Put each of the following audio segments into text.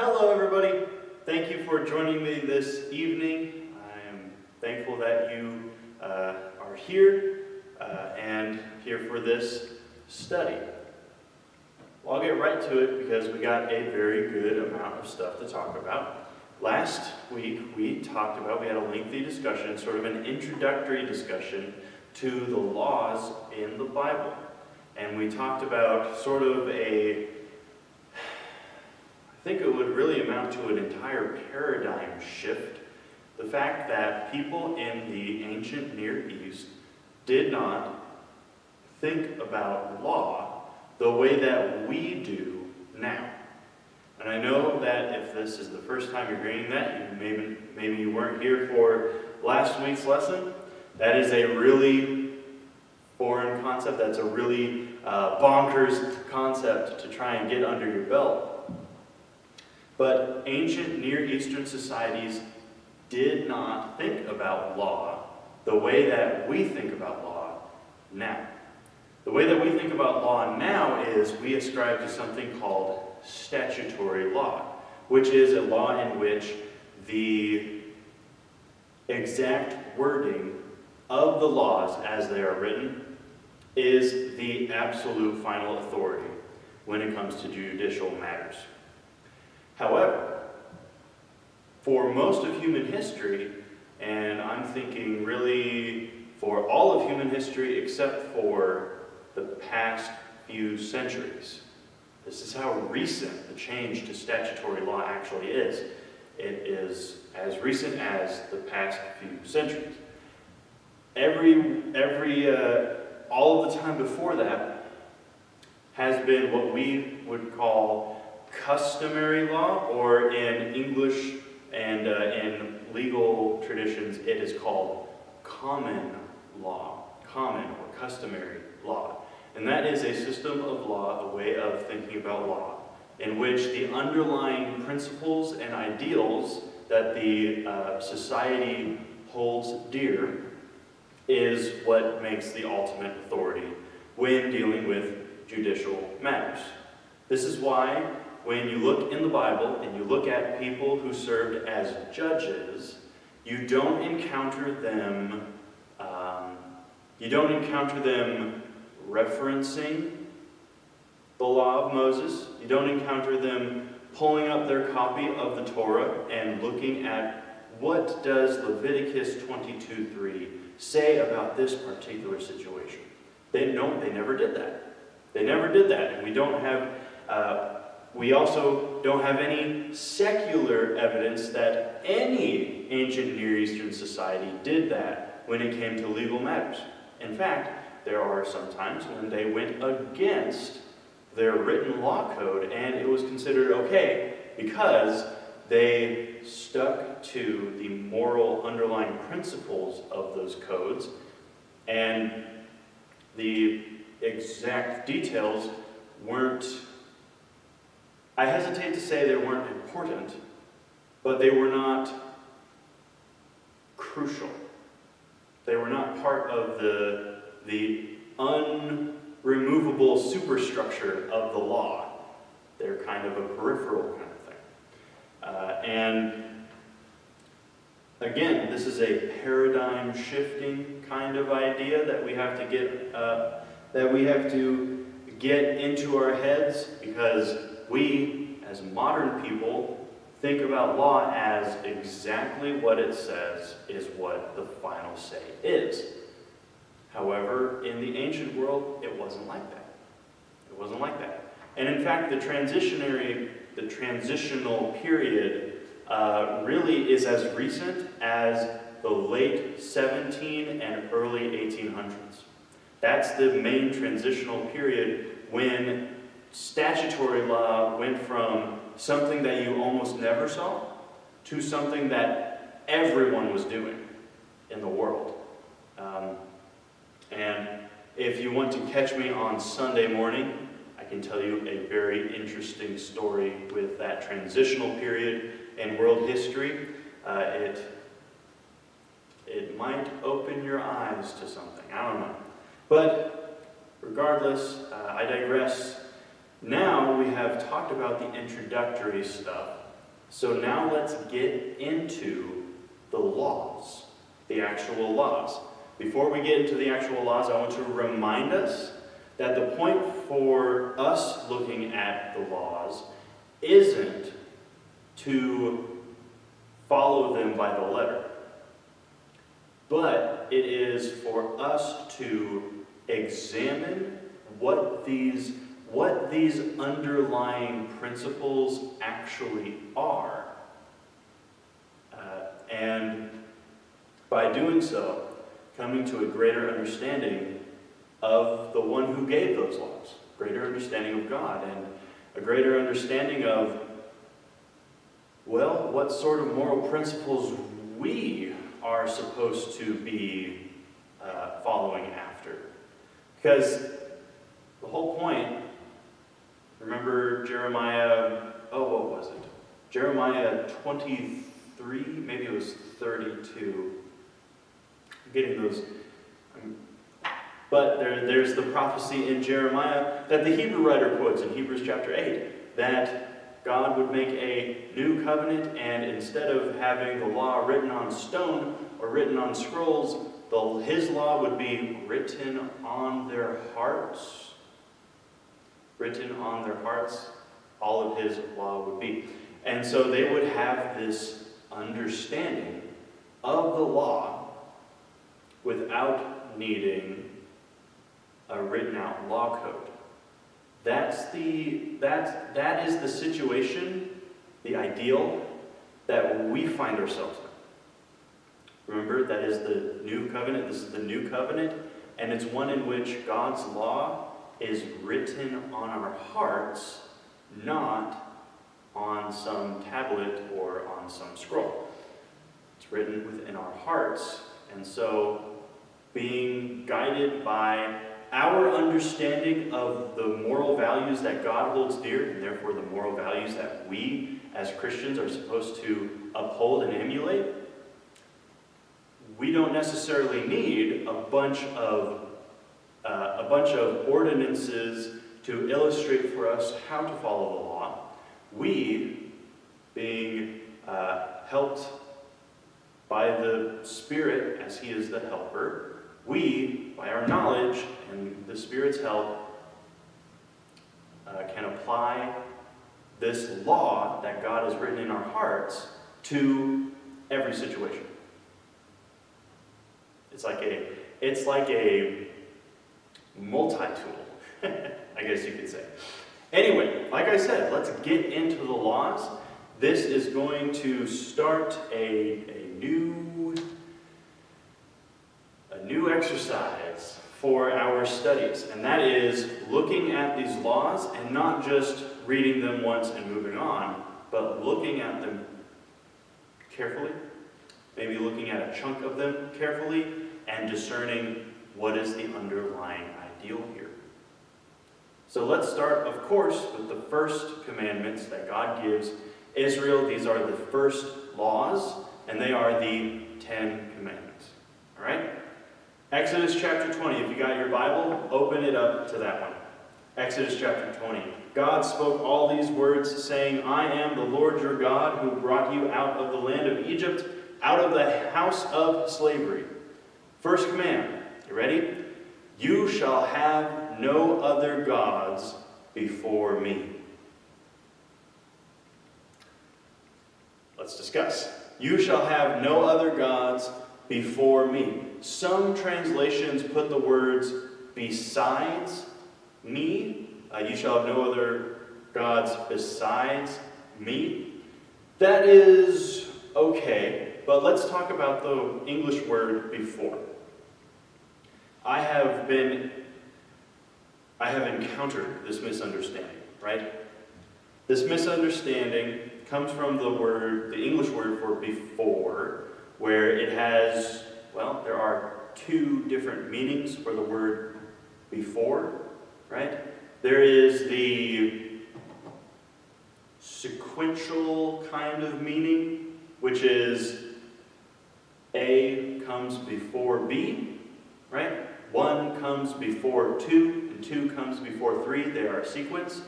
Hello everybody, thank you for joining me this evening. I am thankful that you are here and here for this study. Well, I'll get right to it because we got a very good amount of stuff to talk about. Last week we had a lengthy discussion, sort of an introductory discussion to the laws in the Bible. And we talked about sort of I think it would really amount to an entire paradigm shift. The fact that people in the ancient Near East did not think about law the way that we do now. And I know that if this is the first time you're hearing that, maybe you weren't here for last week's lesson, that is a really foreign concept. That's a really bonkers concept to try and get under your belt. But ancient Near Eastern societies did not think about law the way that we think about law now. The way that we think about law now is we ascribe to something called statutory law, which is a law in which the exact wording of the laws as they are written is the absolute final authority when it comes to judicial matters. However, for most of human history, and I'm thinking really for all of human history except for the past few centuries, this is how recent the change to statutory law actually is. It is as recent as the past few centuries. All of the time before that has been what we would call customary law, or in English and in legal traditions, it is called common law, common or customary law. And that is a system of law, a way of thinking about law, in which the underlying principles and ideals that the society holds dear is what makes the ultimate authority when dealing with judicial matters. This is why when you look in the Bible and you look at people who served as judges, you don't encounter them referencing the law of Moses. You don't encounter them pulling up their copy of the Torah and looking at what does Leviticus 22:3 say about this particular situation. They never did that. They never did that, and we also don't have any secular evidence that any ancient Near Eastern society did that when it came to legal matters. In fact, there are some times when they went against their written law code, and it was considered okay because they stuck to the moral underlying principles of those codes, and the exact details weren't, I hesitate to say they weren't important, but they were not crucial. They were not part of the unremovable superstructure of the law. They're kind of a peripheral kind of thing. And again, this is a paradigm shifting kind of idea that we have to get into our heads, because we, as modern people, think about law as exactly what it says is what the final say is. However, in the ancient world, it wasn't like that. It wasn't like that. And in fact, the transitional period really is as recent as the late 17 and early 1800s. That's the main transitional period when statutory law went from something that you almost never saw to something that everyone was doing in the world. And if you want to catch me on Sunday morning, I can tell you a very interesting story with that transitional period in world history. It might open your eyes to something, I don't know. But regardless, I digress. Now we have talked about the introductory stuff. So now let's get into the laws, the actual laws. Before we get into the actual laws, I want to remind us that the point for us looking at the laws isn't to follow them by the letter, but it is for us to examine what these underlying principles actually are. And by doing so, coming to a greater understanding of the one who gave those laws, greater understanding of God, and a greater understanding of, well, what sort of moral principles we are supposed to be following after. Because the whole point, remember Jeremiah, what was it? Jeremiah 23, maybe it was 32. I'm getting those. But there's the prophecy in Jeremiah that the Hebrew writer quotes in Hebrews chapter 8, that God would make a new covenant, and instead of having the law written on stone or written on scrolls, his law would be written on their hearts. Written on their hearts, all of his law would be. And so they would have this understanding of the law without needing a written out law code. That is the situation, the ideal that we find ourselves in. Remember, that is the new covenant. This is the new covenant, and it's one in which God's law is written on our hearts, not on some tablet or on some scroll. It's written within our hearts, and so being guided by our understanding of the moral values that God holds dear, and therefore the moral values that we as Christians are supposed to uphold and emulate, we don't necessarily need a bunch of ordinances to illustrate for us how to follow the law. We, being helped by the Spirit as He is the helper, we, by our knowledge and the Spirit's help, can apply this law that God has written in our hearts to every situation. It's like a multi-tool, I guess you could say. Anyway, like I said, let's get into the laws. This is going to start a new exercise for our studies, and that is looking at these laws and not just reading them once and moving on, but looking at them carefully, maybe looking at a chunk of them carefully, and discerning what is the underlying ideal here. So let's start, of course, with the first commandments that God gives Israel. These are the first laws, and they are the 10 Commandments. All right? Exodus chapter 20. If you got your Bible, open it up to that one. Exodus chapter 20. God spoke all these words, saying, I am the Lord your God, who brought you out of the land of Egypt, out of the house of slavery. First command. You ready? You shall have no other gods before me. Let's discuss. You shall have no other gods before me. Some translations put the words besides me. You shall have no other gods besides me. That is okay, but let's talk about the English word before. I have encountered this misunderstanding, right? This misunderstanding comes from the English word for before, where it has, there are two different meanings for the word before, right? There is the sequential kind of meaning, which is A comes before B, right? 1 comes before 2, and 2 comes before 3. They are a sequence.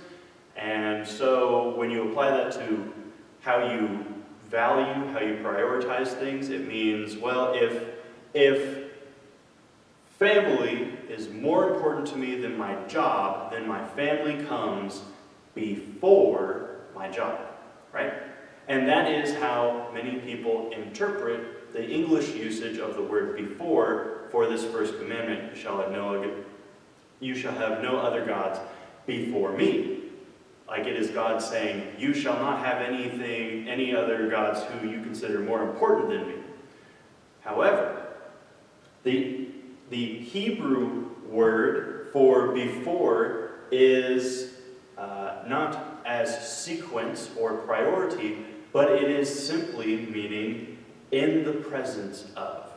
And so when you apply that to how you value, how you prioritize things. It means, well, if family is more important to me than my job, then my family comes before my job, right? And that is how many people interpret the English usage of the word before for this first commandment, you shall have no other gods before me. Like it is God saying, you shall not have any other gods who you consider more important than me. However, the Hebrew word for before is not as sequence or priority, but it is simply meaning in the presence of.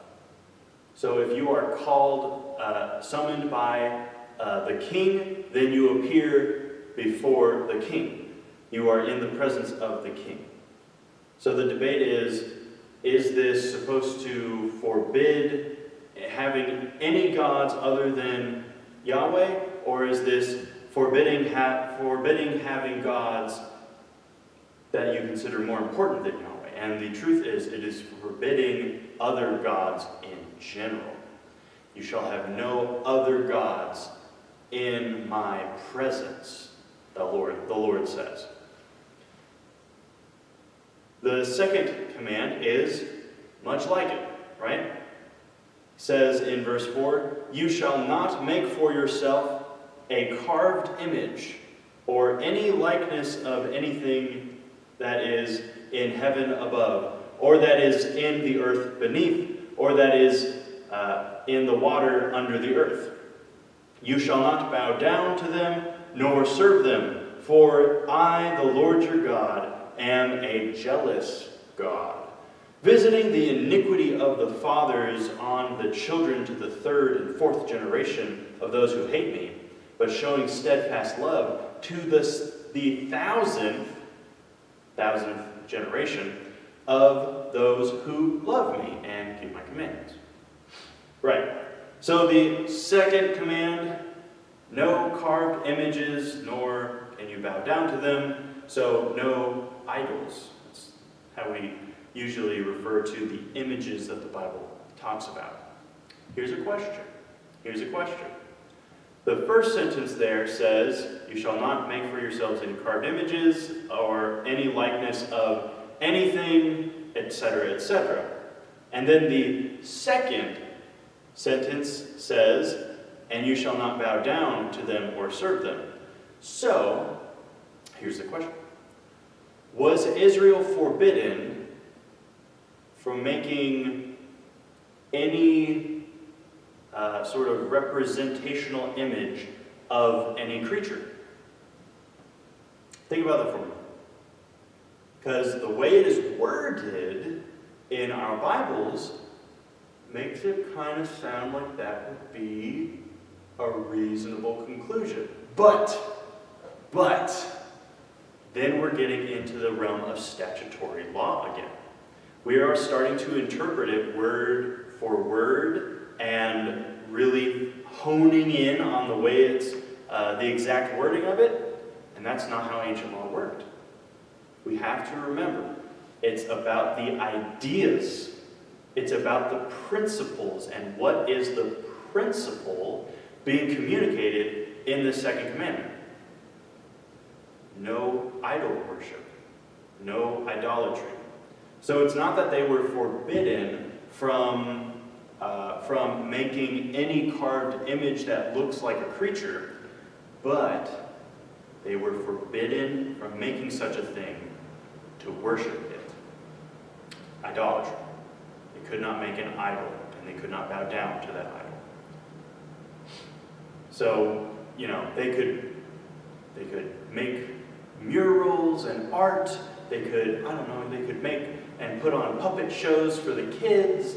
So if you are called, summoned by the king, then you appear before the king. You are in the presence of the king. So the debate is this supposed to forbid having any gods other than Yahweh, or is this forbidding having gods that you consider more important than Yahweh? And the truth is, it is forbidding other gods in general. You shall have no other gods in my presence, the Lord says. The second command is much like it, right? It says in verse 4, you shall not make for yourself a carved image or any likeness of anything that is in heaven above, or that is in the earth beneath, or that is in the water under the earth. You shall not bow down to them, nor serve them, for I, the Lord your God, am a jealous God, visiting the iniquity of the fathers on the children to the third and fourth generation of those who hate me, but showing steadfast love to the thousandth generation of those who love me and keep my commandments. Right. So the second command, no carved images, nor can you bow down to them. So no idols. That's how we usually refer to the images that the Bible talks about. Here's a question. The first sentence there says, you shall not make for yourselves any carved images or any likeness of anything, etc., etc. And then the second sentence says, and you shall not bow down to them or serve them. So, here's the question. Was Israel forbidden from making any sort of representational image of any creature? Think about that for a minute. Because the way it is worded in our Bibles makes it kind of sound like that would be a reasonable conclusion. But, then we're getting into the realm of statutory law again. We are starting to interpret it word for word and really honing in on the way it's, the exact wording of it, and that's not how ancient law worked. We have to remember, it's about the ideas. It's about the principles, and what is the principle being communicated in the second commandment? No idol worship, no idolatry. So it's not that they were forbidden from making any carved image that looks like a creature, but they were forbidden from making such a thing to worship it. Idolatry. They could not make an idol, and they could not bow down to that idol. So, they could make murals and art. They could make and put on puppet shows for the kids.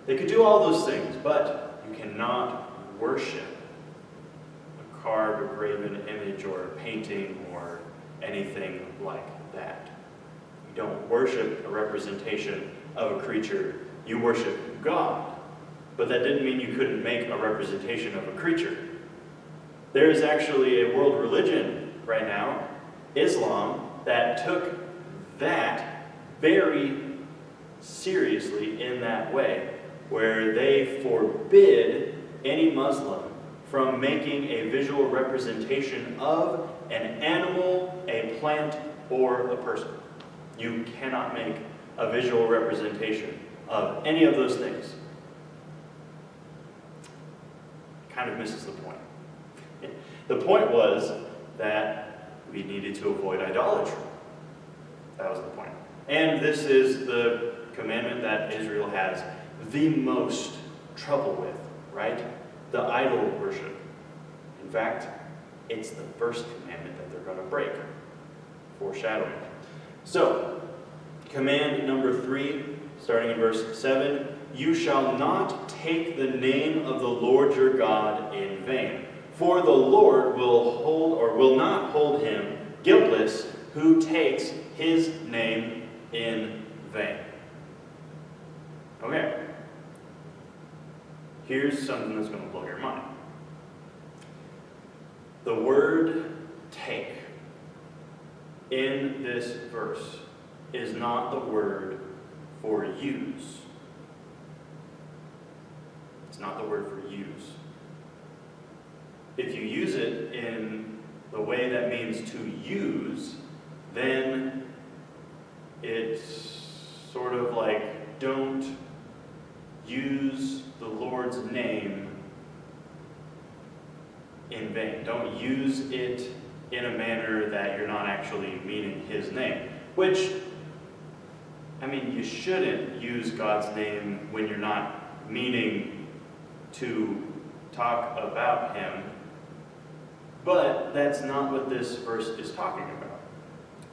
They could do all those things, but you cannot worship a carved or graven image or a painting or anything like that. You don't worship a representation of a creature. You worship God. But that didn't mean you couldn't make a representation of a creature. There is actually a world religion right now, Islam, that took that very seriously in that way, where they forbid any Muslim from making a visual representation of an animal, a plant, or a person. You cannot make a visual representation of any of those things. Kind of misses the point. The point was that we needed to avoid idolatry. That was the point. And this is the commandment that Israel has the most trouble with, right? The idol worship. In fact, it's the first commandment that they're going to break. Foreshadowing. So, command number 3, starting in verse 7, you shall not take the name of the Lord your God in vain, for the Lord will not hold him guiltless who takes his name in vain. Okay. Here's something that's going to blow your mind. The word take in this verse is not the word for use. It's not the word for use. If you use it in the way that means to use, then it's sort of like don't use the Lord's name in vain. Don't use it in a manner that you're not actually meaning his name. Which, I mean, you shouldn't use God's name when you're not meaning to talk about him. But that's not what this verse is talking about.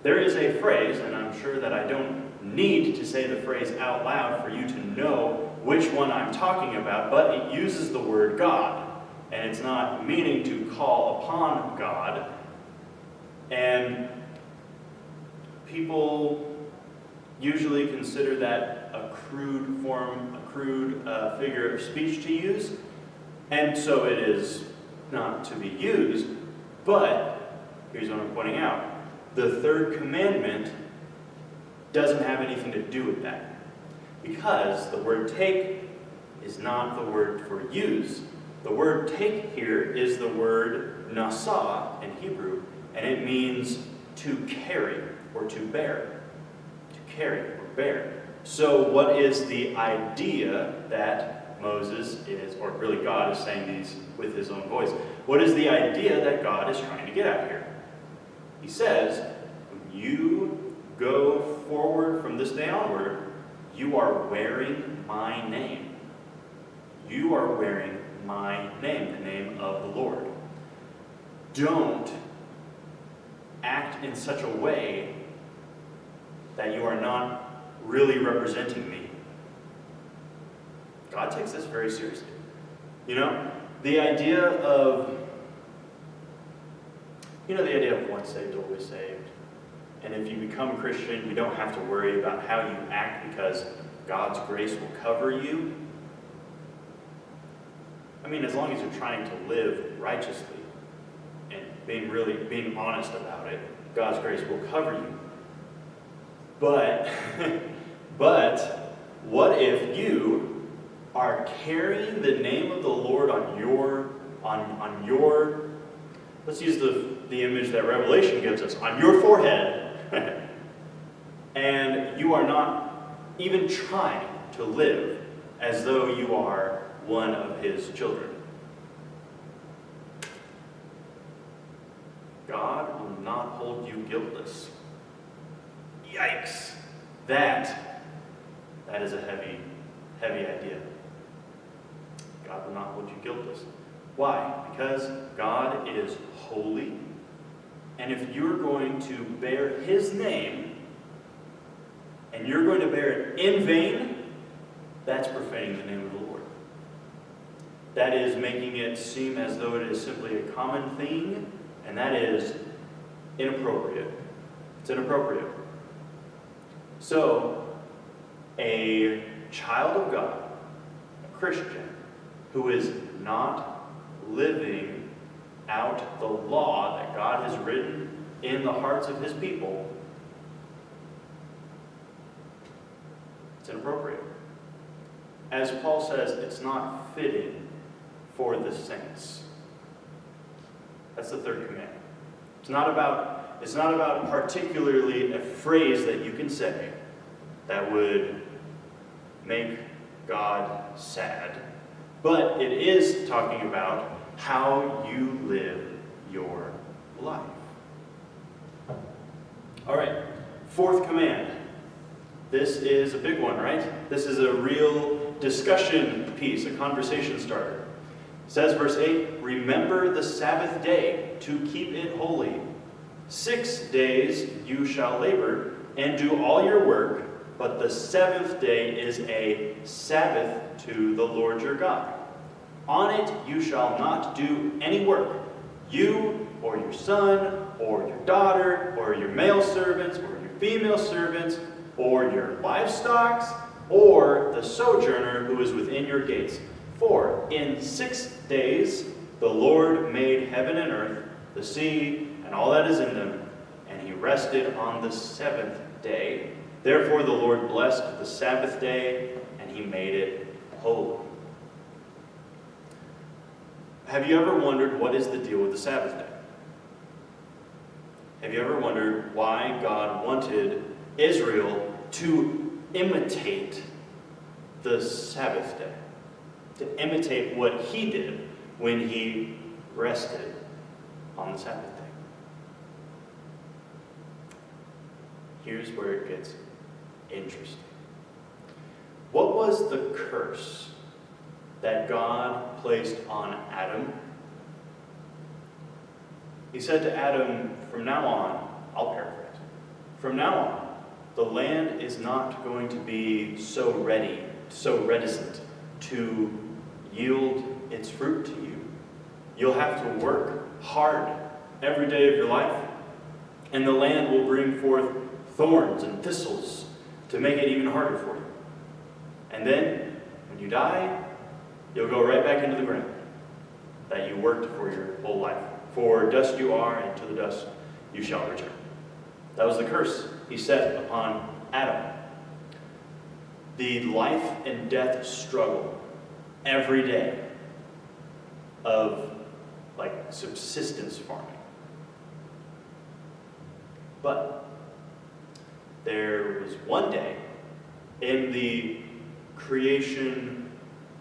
There is a phrase, and I'm sure that I don't need to say the phrase out loud for you to know which one I'm talking about, but it uses the word God. And it's not meaning to call upon God. And people usually consider that a crude figure of speech to use. And so it is not to be used. But here's what I'm pointing out. The third commandment doesn't have anything to do with that. Because the word take is not the word for use. The word take here is the word nasa in Hebrew, and it means to carry or to bear. To carry or bear. So what is the idea that Moses is, or really God is saying these with his own voice? What is the idea that God is trying to get at here? He says, when you go forward from this day onward, you are wearing my name. You are wearing my name, the name of the Lord. Don't act in such a way that you are not really representing me. God takes this very seriously. You know, the idea of once saved, always saved. And if you become a Christian, you don't have to worry about how you act because God's grace will cover you. I mean, as long as you're trying to live righteously and being honest about it, God's grace will cover you. But what if you are carrying the name of the Lord on your let's use the image that Revelation gives us, on your forehead, and you are not even trying to live as though you are one of his children? God will not hold you guiltless. Yikes! That is a heavy idea. God will not hold you guiltless. Why? Because God is holy, and if you're going to bear his name, and you're going to bear it in vain, that's profaning the name of the Lord. That is making it seem as though it is simply a common thing, and that is inappropriate. It's inappropriate. So, a child of God, a Christian, who is not living out the law that God has written in the hearts of his people, inappropriate. As Paul says, it's not fitting for the saints. That's the third command. It's not about particularly a phrase that you can say that would make God sad, but it is talking about how you live your life. All right, fourth command. This is a big one, right? This is a real discussion piece, a conversation starter. It says, verse 8, remember the Sabbath day to keep it holy. 6 days you shall labor and do all your work, but the seventh day is a Sabbath to the Lord your God. On it you shall not do any work, you or your son or your daughter or your male servants or your female servants or your livestock or the sojourner who is within your gates. For in 6 days the Lord made heaven and earth, the sea, and all that is in them, and he rested on the seventh day. Therefore the Lord blessed the Sabbath day, and he made it holy. Have you ever wondered what is the deal with the Sabbath day? Have you ever wondered why God wanted Israel to imitate the Sabbath day? To imitate what he did when he rested on the Sabbath day. Here's where it gets interesting. What was the curse that God placed on Adam? He said to Adam, from now on, I'll paraphrase, from now on, the land is not going to be so reticent to yield its fruit to you. You'll have to work hard every day of your life, and the land will bring forth thorns and thistles to make it even harder for you. And then, when you die, you'll go right back into the ground that you worked for your whole life. For dust you are, and to the dust you shall return. That was the curse he set upon Adam. The life and death struggle every day of subsistence farming. But there was one day in the creation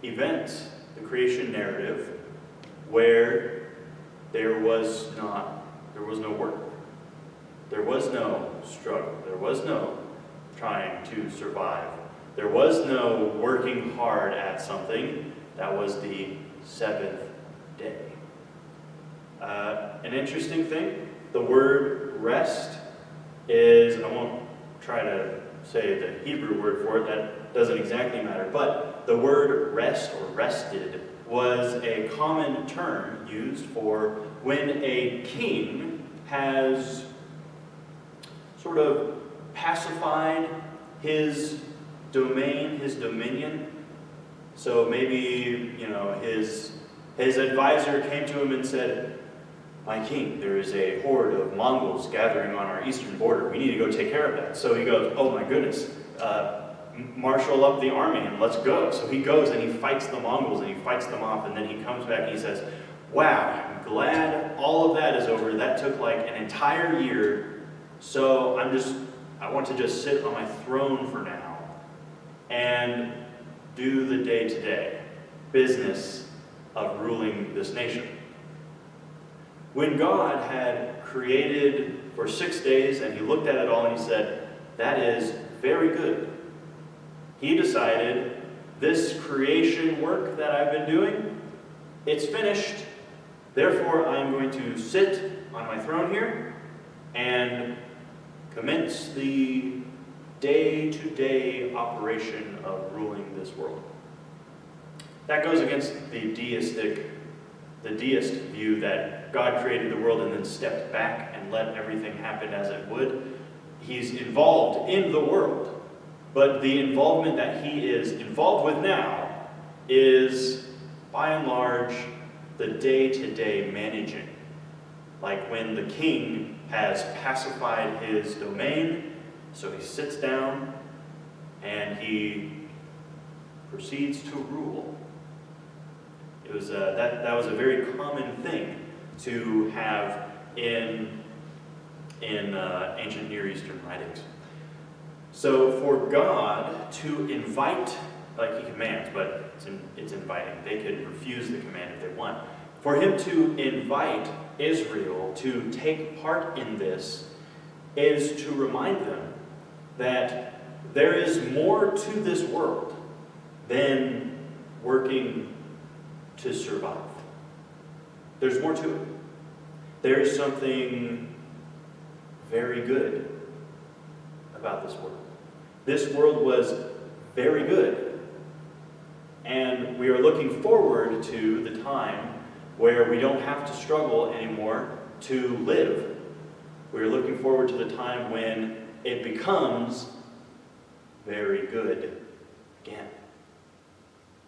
event, the creation narrative, where there was no work. There was no struggle. There was no trying to survive. There was no working hard at something. That was the seventh day. An interesting thing, the word rest is, and I won't try to say the Hebrew word for it, that doesn't exactly matter, but the word rest or rested was a common term used for when a king has sort of pacified his domain, his dominion. So maybe, his advisor came to him and said, my king, there is a horde of Mongols gathering on our eastern border. We need to go take care of that. So he goes, oh my goodness, marshal up the army and let's go. So he goes and he fights the Mongols and he fights them off, and then he comes back and he says, wow, I'm glad all of that is over. That took like an entire year. So I want to just sit on my throne for now and do the day-to-day business of ruling this nation. When God had created for 6 days and he looked at it all and he said, that is very good. He decided, this creation work that I've been doing, it's finished. Therefore, I'm going to sit on my throne here and commence the day-to-day operation of ruling this world. That goes against the deist view that God created the world and then stepped back and let everything happen as it would. He's involved in the world, but the involvement that he is involved with now is, by and large, the day-to-day managing. Like when the king has pacified his domain, so he sits down and he proceeds to rule. It was that was a very common thing to have in ancient Near Eastern writings. So for God to invite, like he commands, but it's inviting. They could refuse the command if they want. For him to invite Israel to take part in this is to remind them that there is more to this world than working to survive. There's more to it. There is something very good about this world. This world was very good, and we are looking forward to the time where we don't have to struggle anymore to live. We are looking forward to the time when it becomes very good again.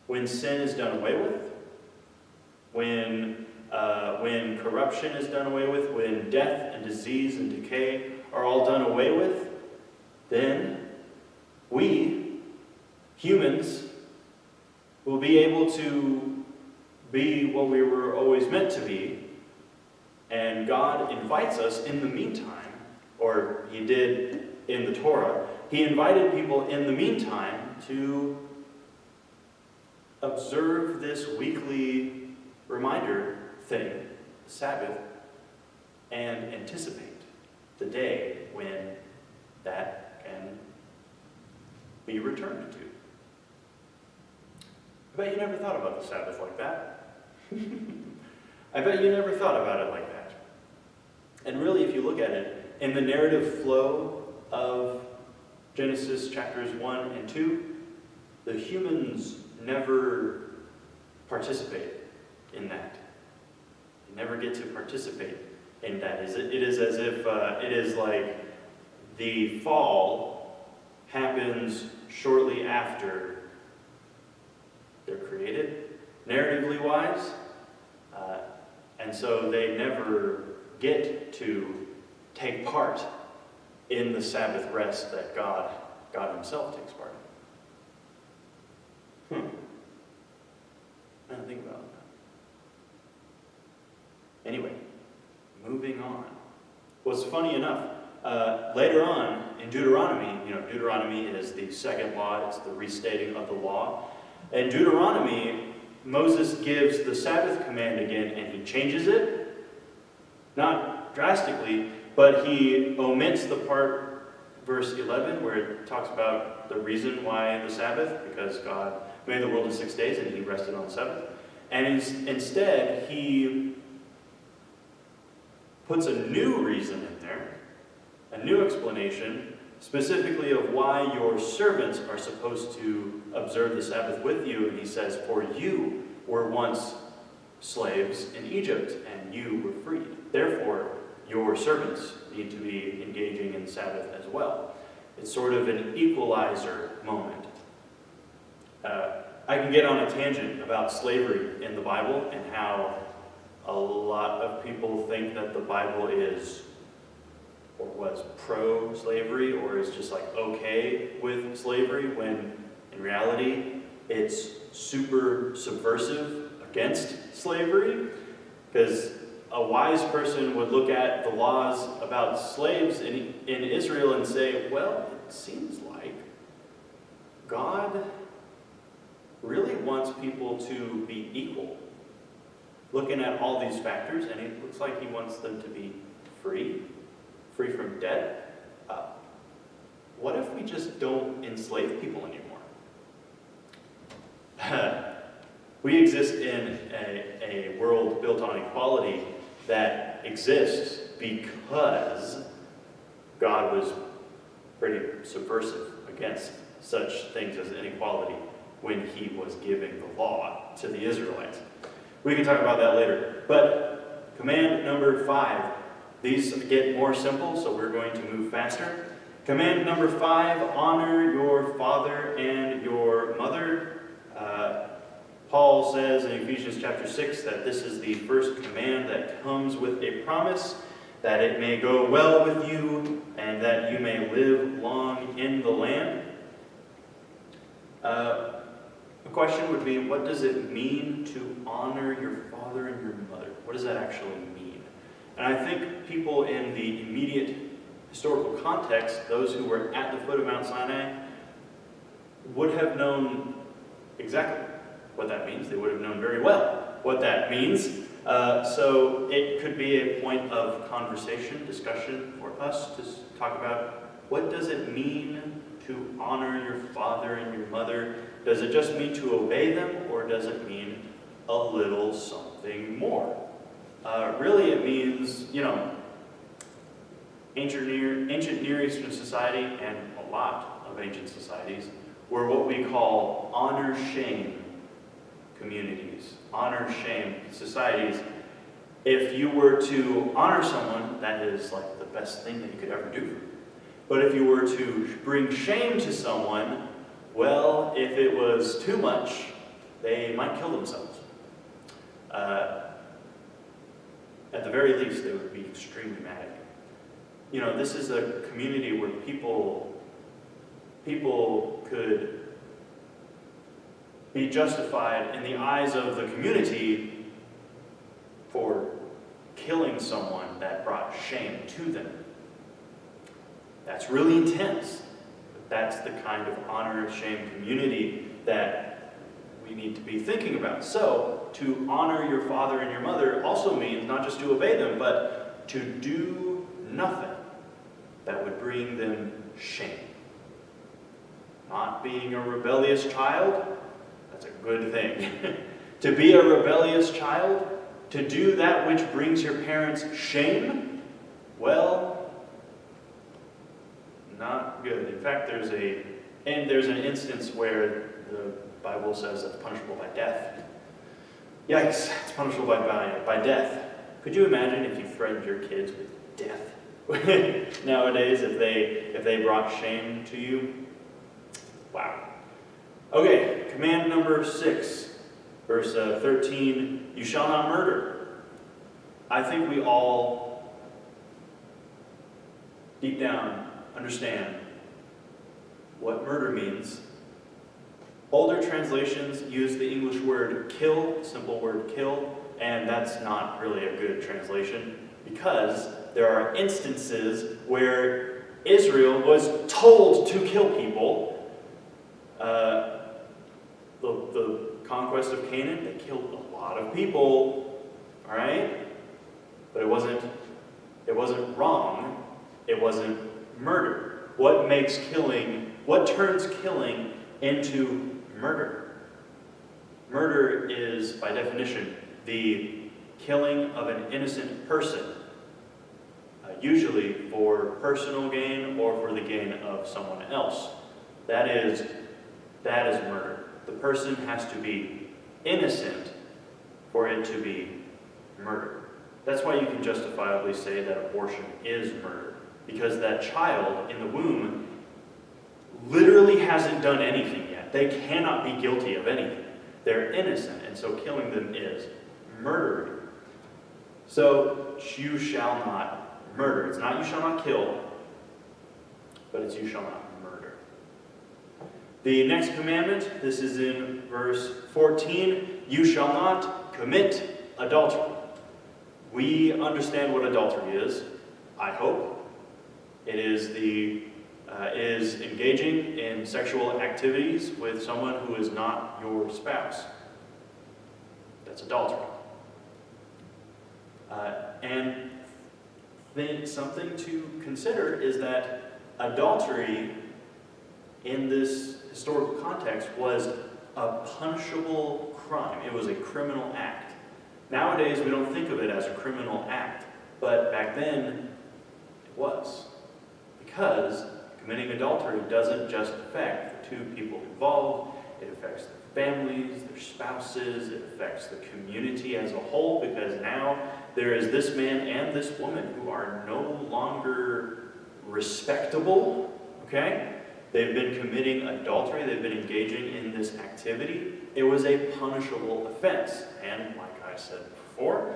When sin is done away with, when corruption is done away with, when death and disease and decay are all done away with, then we, humans, will be able to be what we were always meant to be. And God invites us in the meantime, or he did in the Torah, he invited people in the meantime to observe this weekly reminder thing, Sabbath, and anticipate the day when that can be returned to. I bet you never thought about the Sabbath like that. I bet you never thought about it like that. And really, if you look at it, in the narrative flow of Genesis chapters 1 and 2, the humans never participate in that. They never get to participate in that. It is as if it is like the fall happens shortly after they're created, narratively wise, and so they never get to take part in the Sabbath rest that God himself takes part in. I don't think about that. Anyway, moving on. What's funny enough, later on in Deuteronomy, Deuteronomy is the second law, it's the restating of the law. In Deuteronomy, Moses gives the Sabbath command again, and he changes it. Not drastically, but he omits the part, verse 11, where it talks about the reason why the Sabbath, because God made the world in 6 days and he rested on the seventh. And instead, he puts a new reason in there, a new explanation, specifically of why your servants are supposed to observe the Sabbath with you. And he says, for you were once slaves in Egypt, and you were freed. Therefore, your servants need to be engaging in Sabbath as well. It's sort of an equalizer moment. I can get on a tangent about slavery in the Bible and how a lot of people think that the Bible is or was pro-slavery or is just like okay with slavery, when in reality it's super subversive against slavery. Because a wise person would look at the laws about slaves in Israel and say, well, it seems like God really wants people to be equal. Looking at all these factors, and it looks like he wants them to be free from debt. What if we just don't enslave people anymore? We exist in a world built on equality that exists because God was pretty subversive against such things as inequality when he was giving the law to the Israelites. We can talk about that later. But command number 5. These get more simple, so we're going to move faster. Command number 5, honor your father and your mother. Paul says in Ephesians chapter 6 that this is the first command that comes with a promise that it may go well with you and that you may live long in the land. A question would be, what does it mean to honor your father and your mother? What does that actually mean? And I think people in the immediate historical context, those who were at the foot of Mount Sinai, would have known exactly what that means. They would have known very well what that means. So it could be a point of conversation, discussion for us to talk about, what does it mean to honor your father and your mother? Does it just mean to obey them, or does it mean a little something more? Really it means, ancient Near Eastern society, and a lot of ancient societies, were what we call honor-shame communities, honor-shame societies. If you were to honor someone, that is like the best thing that you could ever do for them. But if you were to bring shame to someone, well, if it was too much, they might kill themselves. At the very least, they would be extremely mad at you. This is a community where people could be justified in the eyes of the community for killing someone that brought shame to them. That's really intense. But that's the kind of honor and shame community that we need to be thinking about. So, to honor your father and your mother also means not just to obey them, but to do nothing that would bring them shame. Not being a rebellious child, that's a good thing. To be a rebellious child, to do that which brings your parents shame, well, not good. In fact, there's an instance where the Bible says it's punishable by death. Yikes, it's punishable by death. Could you imagine if you threatened your kids with death? Nowadays, if they brought shame to you? Wow. Okay, command number 6, verse 13, you shall not murder. I think we all, deep down, understand what murder means. Older translations use the English word kill, simple word kill, and that's not really a good translation because there are instances where Israel was told to kill people. The conquest of Canaan, they killed a lot of people, all right? But it wasn't wrong. It wasn't murder. What turns killing into murder? Murder is, by definition, the killing of an innocent person, usually for personal gain or for the gain of someone else. That is murder. The person has to be innocent for it to be murder. That's why you can justifiably say that abortion is murder, because that child in the womb literally hasn't done anything yet. They cannot be guilty of anything. They're innocent, and so killing them is murder. So, you shall not murder. It's not you shall not kill, but it's you shall not murder. The next commandment, this is in verse 14, you shall not commit adultery. We understand what adultery is, I hope. It is engaging in sexual activities with someone who is not your spouse. That's adultery. And something to consider is that adultery in this historical context was a punishable crime. It was a criminal act. Nowadays, we don't think of it as a criminal act, but back then, it was. Because committing adultery doesn't just affect the two people involved, it affects their families, their spouses, it affects the community as a whole, because now there is this man and this woman who are no longer respectable, okay? They've been committing adultery, they've been engaging in this activity. It was a punishable offense, and like I said before,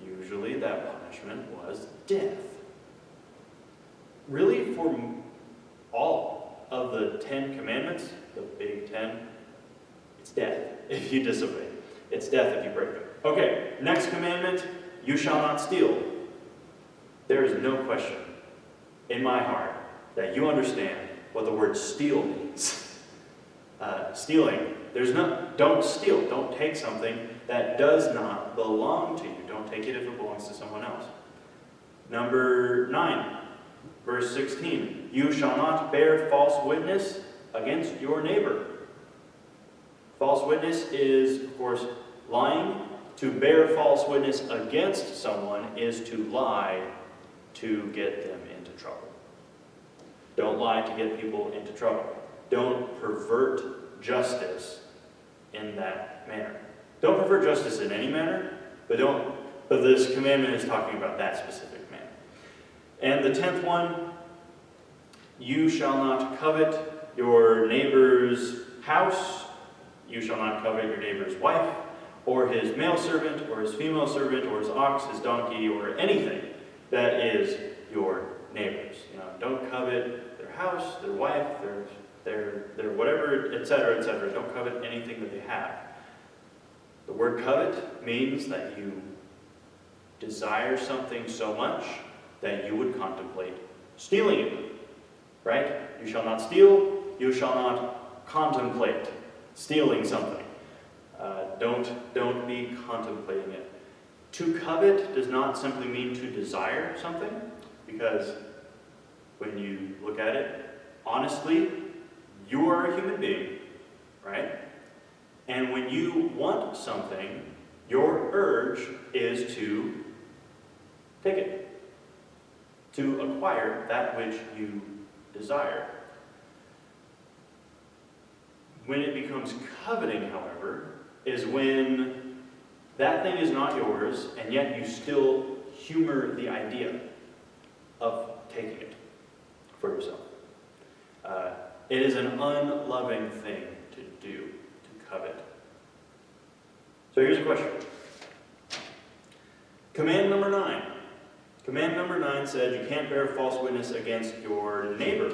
usually that punishment was death. Really, for all of the 10 Commandments, the big 8, 10. It's death if you disobey. It's death if you break them. Okay, next commandment, you shall not steal. There is no question in my heart that you understand what the word steal means. Stealing, don't steal. Don't take something that does not belong to you. Don't take it if it belongs to someone else. Number 9, verse 16. You shall not bear false witness against your neighbor. False witness is, of course, lying. To bear false witness against someone is to lie to get them into trouble. Don't lie to get people into trouble. Don't pervert justice in that manner. Don't pervert justice in any manner, but this commandment is talking about that specific manner. And the 10th one, you shall not covet your neighbor's house. You shall not covet your neighbor's wife, or his male servant, or his female servant, or his ox, his donkey, or anything that is your neighbor's. Don't covet their house, their wife, their whatever, etc., etc. Don't covet anything that they have. The word covet means that you desire something so much that you would contemplate stealing it. Right? You shall not steal. You shall not contemplate stealing something. Don't be contemplating it. To covet does not simply mean to desire something, because when you look at it, honestly, you are a human being, right? And when you want something, your urge is to take it, to acquire that which you desire. When it becomes coveting, however, is when that thing is not yours, and yet you still humor the idea of taking it for yourself. It is an unloving thing to do, to covet. So here's a question. Command number 9. Command number 9 said you can't bear false witness against your neighbor.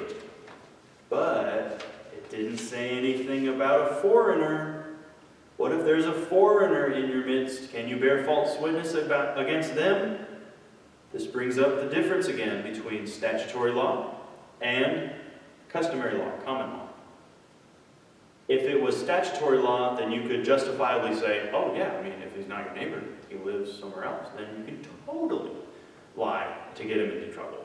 But it didn't say anything about a foreigner. What if there's a foreigner in your midst? Can you bear false witness against them? This brings up the difference again between statutory law and customary law, common law. If it was statutory law, then you could justifiably say, oh yeah, if he's not your neighbor, he lives somewhere else, then you can totally lie to get him into trouble.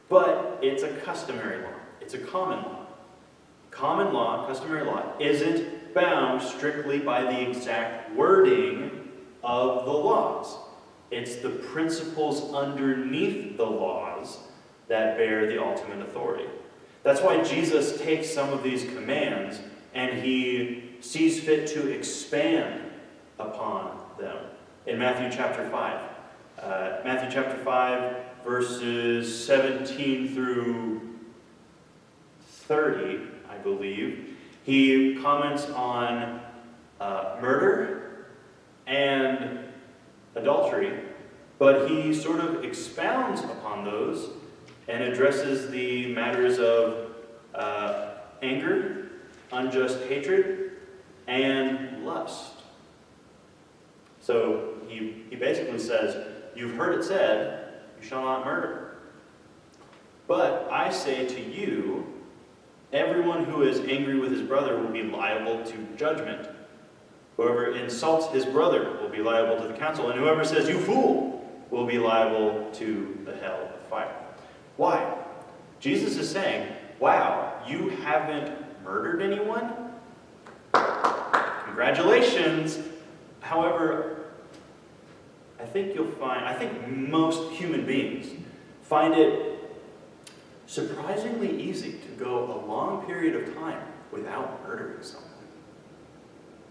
But it's a customary law. It's a common law. Common law, customary law, isn't bound strictly by the exact wording of the laws. It's the principles underneath the laws that bear the ultimate authority. That's why Jesus takes some of these commands and he sees fit to expand upon them. In Matthew chapter 5. Matthew chapter 5, verses 17 through 30, I believe, he comments on murder and adultery, but he sort of expounds upon those and addresses the matters of anger, unjust hatred, and lust. So he basically says, you've heard it said, you shall not murder. But I say to you, everyone who is angry with his brother will be liable to judgment. Whoever insults his brother will be liable to the council, and whoever says, you fool, will be liable to the hell of fire. Why? Jesus is saying, wow, you haven't murdered anyone? Congratulations. However, I think most human beings find it surprisingly easy to go a long period of time without murdering someone.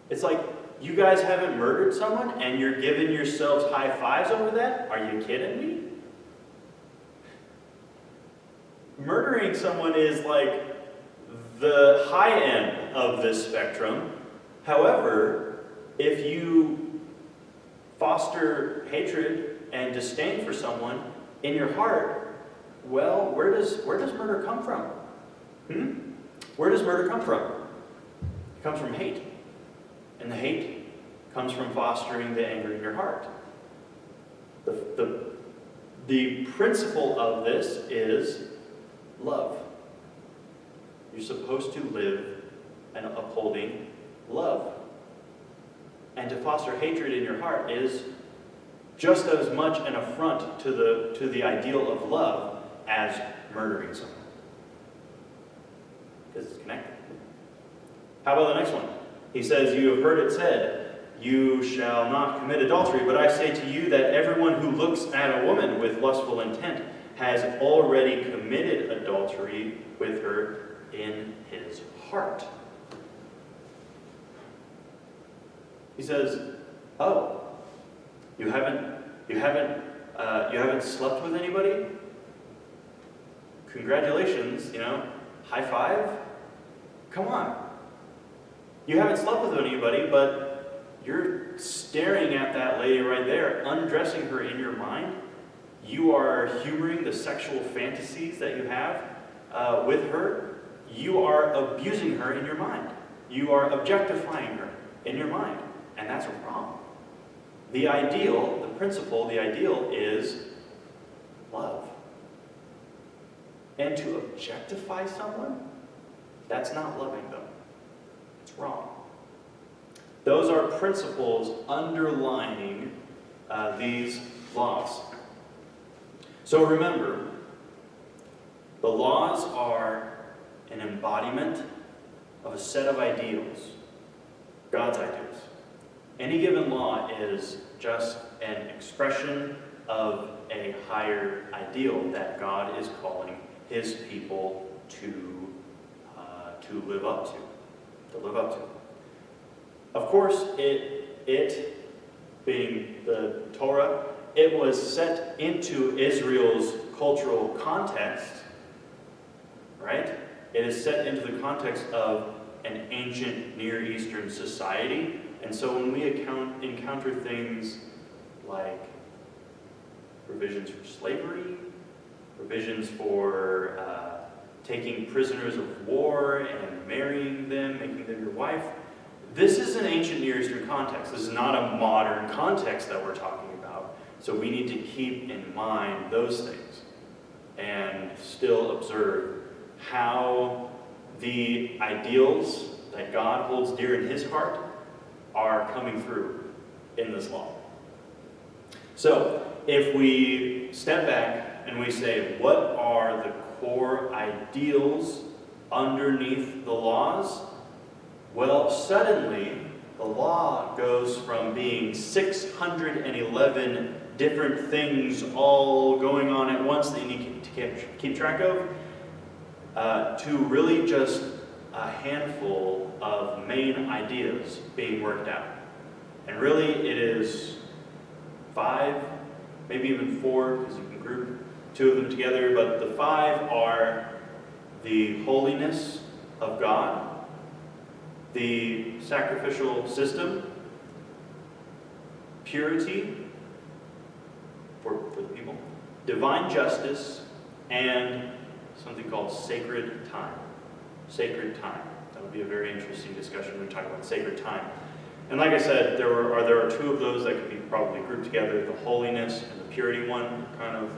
It's like, you guys haven't murdered someone and you're giving yourselves high fives over that? Are you kidding me? Murdering someone is like the high end of this spectrum. However, if you foster hatred and disdain for someone in your heart, well, where does murder come from? Where does murder come from? It comes from hate. And the hate comes from fostering the anger in your heart. The principle of this is love. You're supposed to live and upholding love. And to foster hatred in your heart is just as much an affront to the ideal of love as murdering someone. Because it's connected. How about the next one? He says, you have heard it said, you shall not commit adultery, but I say to you that everyone who looks at a woman with lustful intent has already committed adultery with her in his heart. He says, oh, you haven't slept with anybody? Congratulations, high five? Come on. You haven't slept with anybody, but you're staring at that lady right there, undressing her in your mind. You are humoring the sexual fantasies that you have with her. You are abusing her in your mind. You are objectifying her in your mind. And that's wrong. The ideal, the principle, the ideal is love. And to objectify someone, that's not loving them. It's wrong. Those are principles underlying these laws. So remember, the laws are an embodiment of a set of ideals, God's ideals. Any given law is just an expression of a higher ideal that God is calling his people to live up to. Of course, it being the Torah, it was set into Israel's cultural context, right? It is set into the context of an ancient Near Eastern society. And so when we encounter things like provisions for slavery, provisions for taking prisoners of war and marrying them, making them your wife, this is an ancient Near Eastern context. This is not a modern context that we're talking about. So we need to keep in mind those things and still observe how the ideals that God holds dear in his heart are coming through in this law. So, if we step back and we say, what are the core ideals underneath the laws? Well, suddenly, the law goes from being 611 different things all going on at once that you need to keep track of, to really just a handful of main ideas being worked out. And really it is 5, maybe even 4, because you can group 2 of them together, but the 5 are the holiness of God, the sacrificial system, purity for the people, divine justice, and something called sacred time. Sacred time. That would be a very interesting discussion when we talk about sacred time. And like I said, there are 2 of those that could be probably grouped together. The holiness and the purity one, kind of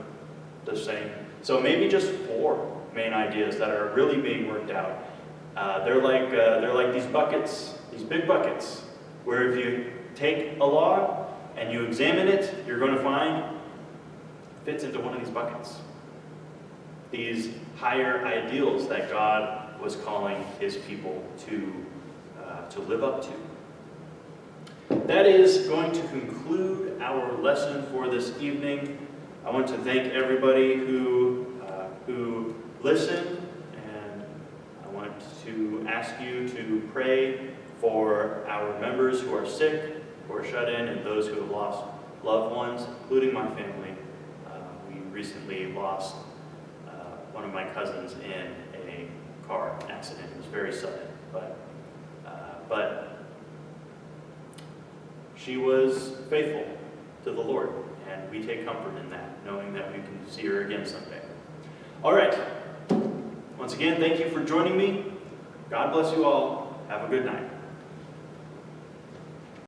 the same. So maybe just 4 main ideas that are really being worked out. They're like these buckets, these big buckets, where if you take a law and you examine it, you're going to find it fits into one of these buckets. These higher ideals that God was calling his people to live up to. That is going to conclude our lesson for this evening. I want to thank everybody who listened, and I want to ask you to pray for our members who are sick, who are shut in, and those who have lost loved ones, including my family. We recently lost one of my cousins in a car accident. It was very sudden, but she was faithful to the Lord, and we take comfort in that, knowing that we can see her again someday. All right. Once again, thank you for joining me. God bless you all. Have a good night.